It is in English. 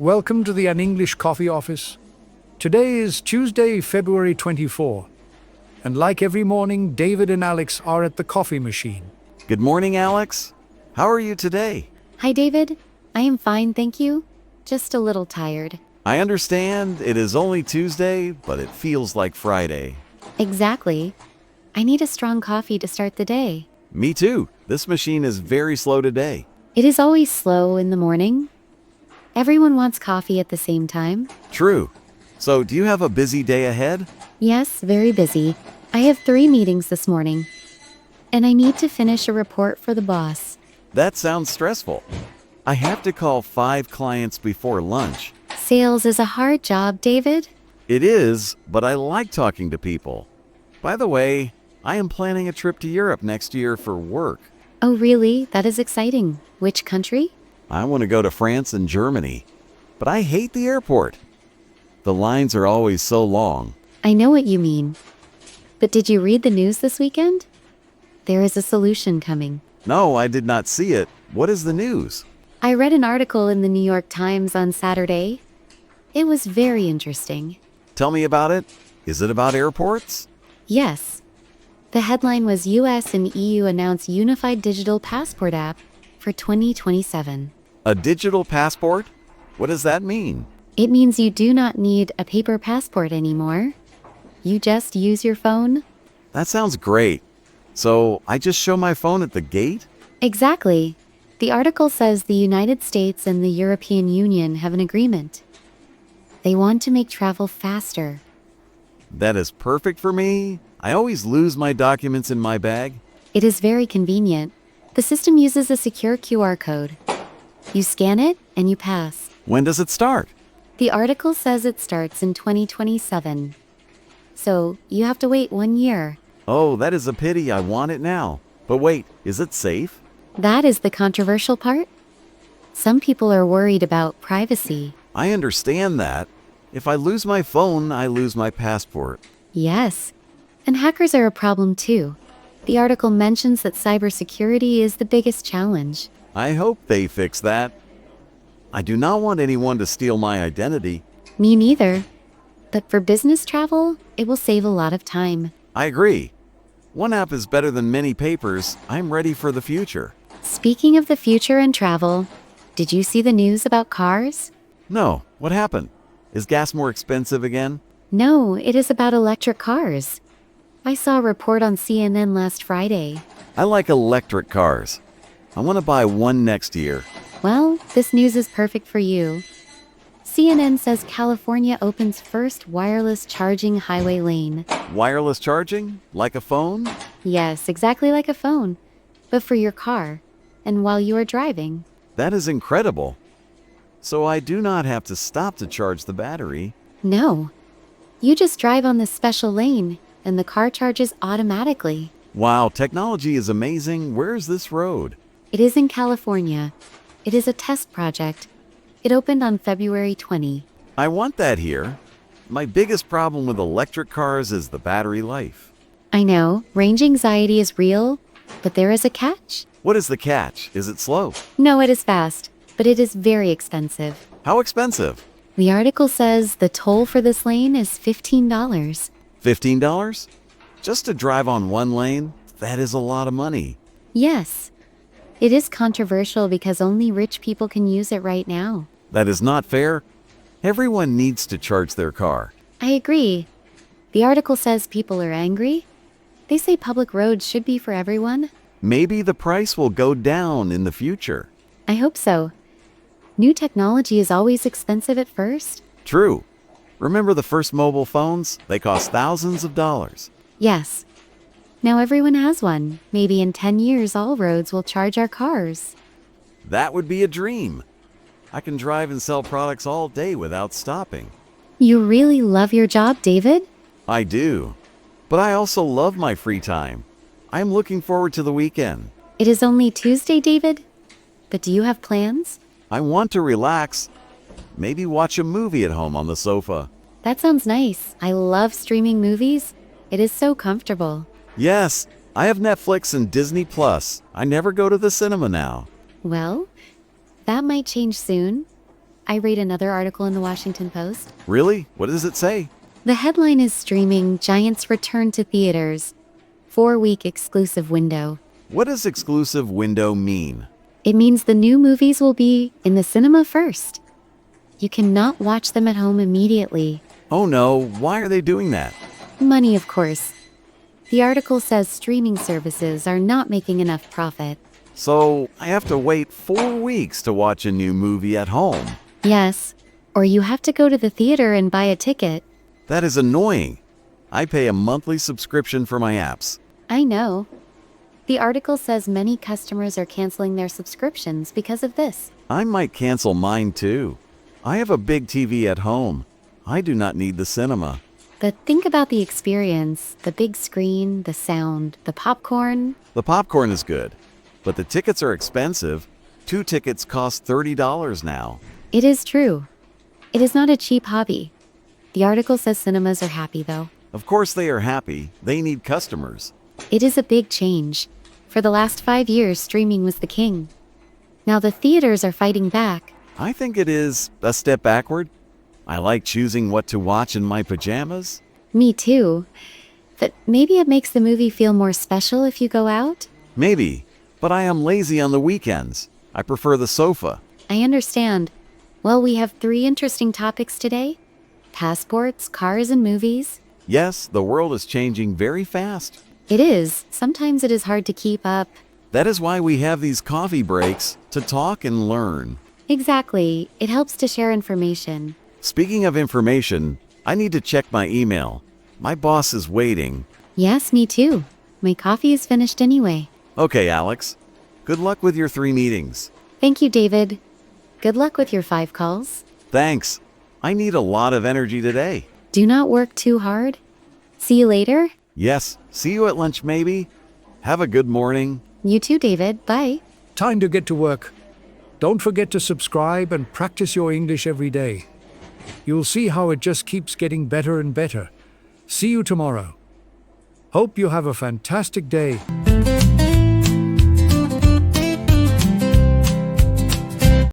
Welcome to the An English Coffee Office. Today is Tuesday, February 24, and like every morning, David and Alex are at the coffee machine. Good morning, Alex. How are you today? Hi, David. I am fine, thank you. Just a little tired. I understand it is only Tuesday, but it feels like Friday. Exactly. I need a strong coffee to start the day. Me too. This machine is very slow today. It is always slow in the morning. Everyone wants coffee at the same time. True. So, do you have a busy day ahead? Yes, very busy. I have 3 meetings this morning. And I need to finish a report for the boss. That sounds stressful. I have to call 5 clients before lunch. Sales is a hard job, David. It is, but I like talking to people. By the way, I am planning a trip to Europe next year for work. Oh, really? That is exciting. Which country? I want to go to France and Germany, but I hate the airport. The lines are always so long. I know what you mean. But did you read the news this weekend? There is a solution coming. No, I did not see it. What is the news? I read an article in the New York Times on Saturday. It was very interesting. Tell me about it. Is it about airports? Yes. The headline was US and EU announce unified digital passport app for 2027. A digital passport? What does that mean? It means you do not need a paper passport anymore. You just use your phone. That sounds great. So, I just show my phone at the gate? Exactly. The article says the United States and the European Union have an agreement. They want to make travel faster. That is perfect for me. I always lose my documents in my bag. It is very convenient. The system uses a secure QR code. You scan it and you pass. When does it start? The article says it starts in 2027. So you have to wait 1 year. Oh, that is a pity. I want it now. But wait, is it safe? That is the controversial part. Some people are worried about privacy. I understand that. If I lose my phone, I lose my passport. Yes. And hackers are a problem too. The article mentions that cybersecurity is the biggest challenge. I hope they fix that. I do not want anyone to steal my identity. Me neither. But for business travel, it will save a lot of time. I agree. One app is better than many papers. I'm ready for the future. Speaking of the future and travel, did you see the news about cars? No, what happened? Is gas more expensive again? No, it is about electric cars. I saw a report on CNN last Friday. I like electric cars. I want to buy one next year. Well, this news is perfect for you. CNN says California opens first wireless charging highway lane. Wireless charging? Like a phone? Yes, exactly like a phone, but for your car, and while you are driving. That is incredible. So I do not have to stop to charge the battery. No. You just drive on this special lane, and the car charges automatically. Wow, technology is amazing. Where is this road? It is in California. It is a test project. It opened on February 20. I want that here. My biggest problem with electric cars is the battery life. I know, range anxiety is real, but there is a catch. What is the catch? Is it slow? No, it is fast, but it is very expensive. How expensive? The article says the toll for this lane is $15. $15? Just to drive on one lane? That is a lot of money. Yes. It is controversial because only rich people can use it right now. That is not fair. Everyone needs to charge their car. I agree. The article says people are angry. They say public roads should be for everyone. Maybe the price will go down in the future. I hope so. New technology is always expensive at first. True. Remember the first mobile phones? They cost thousands of dollars. Yes. Now everyone has one. Maybe in 10 years all roads will charge our cars. That would be a dream. I can drive and sell products all day without stopping. You really love your job, David? I do. But I also love my free time. I am looking forward to the weekend. It is only Tuesday, David. But do you have plans? I want to relax. Maybe watch a movie at home on the sofa. That sounds nice. I love streaming movies. It is so comfortable. Yes, I have Netflix and Disney Plus. I never go to the cinema now. Well, that might change soon. I read another article in the Washington Post. Really? What does it say? The headline is Streaming Giants Return to Theaters. 4-week exclusive window. What does exclusive window mean? It means the new movies will be in the cinema first. You cannot watch them at home immediately. Oh no, why are they doing that? Money, of course. The article says streaming services are not making enough profit. So I have to wait 4 weeks to watch a new movie at home. Yes, or you have to go to the theater and buy a ticket. That is annoying. I pay a monthly subscription for my apps. I know. The article says many customers are canceling their subscriptions because of this. I might cancel mine too. I have a big TV at home. I do not need the cinema. But think about the experience, the big screen, the sound, the popcorn. The popcorn is good, but the tickets are expensive. 2 tickets cost $30 now. It is true. It is not a cheap hobby. The article says cinemas are happy, though. Of course they are happy. They need customers. It is a big change. For the last 5 years, streaming was the king. Now the theaters are fighting back. I think it is a step backward. I like choosing what to watch in my pajamas. Me too. But maybe it makes the movie feel more special if you go out? Maybe, but I am lazy on the weekends. I prefer the sofa. I understand. Well, we have 3 interesting topics today. Passports, cars, and movies. Yes, the world is changing very fast. It is. Sometimes it is hard to keep up. That is why we have these coffee breaks to talk and learn. Exactly. It helps to share information. Speaking of information, I need to check my email. My boss is waiting. Yes, me too. My coffee is finished anyway. Okay, Alex. Good luck with your 3 meetings. Thank you, David. Good luck with your 5 calls. Thanks. I need a lot of energy today. Do not work too hard. See you later. Yes, see you at lunch maybe. Have a good morning. You too, David. Bye. Time to get to work. Don't forget to subscribe and practice your English every day. You'll see how it just keeps getting better and better. See you tomorrow. Hope you have a fantastic day.